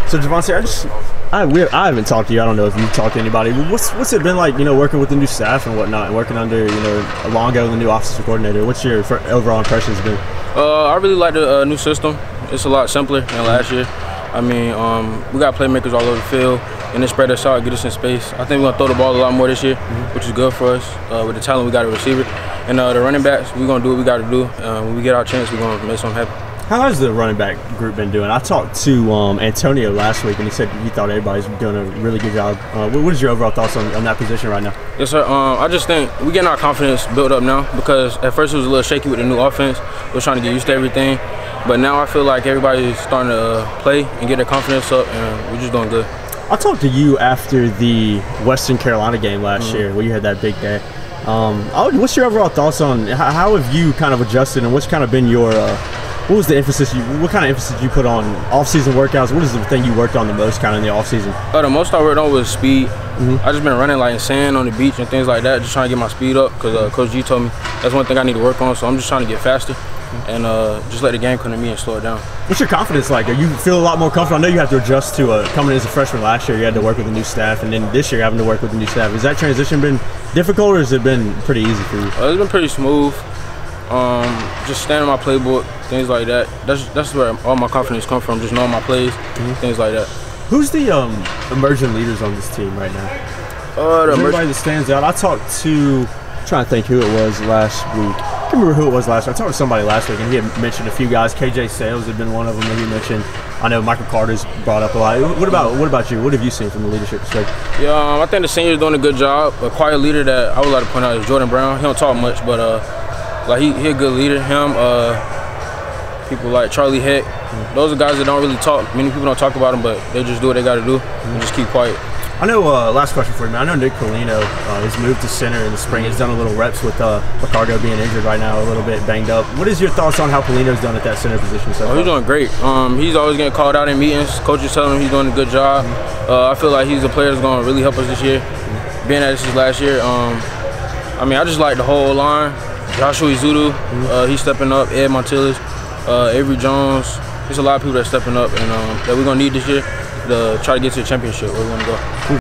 So Javonte, I haven't talked to you. I don't know if you've talked to anybody. What's it been like, working with the new staff and whatnot, and working under, Longo, the new offensive coordinator? What's your overall impressions been? I really like the new system. It's a lot simpler than last year. I mean, we got playmakers all over the field, and they spread us out, get us in space. I think we're gonna throw the ball a lot more this year, which is good for us. With the talent we got a receiver, and the running backs, we're gonna do what we got to do. When we get our chance, we're gonna make something happen. How has the running back group been doing? I talked to Antonio last week, and he said he thought everybody's doing a really good job. What is your overall thoughts on that position right now? Yes, sir. I just think we're getting our confidence built up now, because at first it was a little shaky with the new offense. We're trying to get used to everything. But now I feel like everybody's starting to play and get their confidence up, and we're just doing good. I talked to you after the Western Carolina game last year, where you had that big day. What's your overall thoughts on how have you kind of adjusted, and what's kind of been your what was the emphasis? What kind of emphasis you put on off-season workouts? What is the thing you worked on the most, kind of in the off-season? The most I worked on was speed. I just been running like insane on the beach and things like that, just trying to get my speed up. Because Coach G told me that's one thing I need to work on. So I'm just trying to get faster and just let the game come to me and slow it down. What's your confidence like? You feel a lot more comfortable? I know you have to adjust to coming in as a freshman last year. You had to work with the new staff, and then this year having to work with the new staff. Has that transition been difficult, or has it been pretty easy for you? It's been pretty smooth. Just standing my playbook, things like that. That's where all my confidence comes from, just knowing my plays, things like that. Who's the emerging leaders on this team right now? Everybody that stands out. I talked to, I'm trying to think who it was last week. I can't remember who it was last week. I talked to somebody last week, and he had mentioned a few guys. KJ Sales had been one of them that he mentioned. I know Michael Carter's brought up a lot. What about you? What have you seen from the leadership perspective? Yeah, I think the senior's doing a good job. A quiet leader that I would like to point out is Jordan Brown. He don't talk much, but like he a good leader. Him, people like Charlie Heck. Those are guys that don't really talk. Many people don't talk about them, but they just do what they got to do and just keep quiet. I know. Last question for you, man. I know Nick Polino has moved to center in the spring. He's done a little reps with Picardo being injured right now, a little bit banged up. What is your thoughts on how Polino's done at that center position so far? He's doing great. He's always getting called out in meetings. Coaches telling him he's doing a good job. I feel like he's a player that's going to really help us this year. Being that this is last year, I mean, I just like the whole line. Joshua Izudu, he's stepping up. Ed Montillas, Avery Jones. There's a lot of people that's stepping up, and that we're gonna need this year to try to get to the championship where we want to go.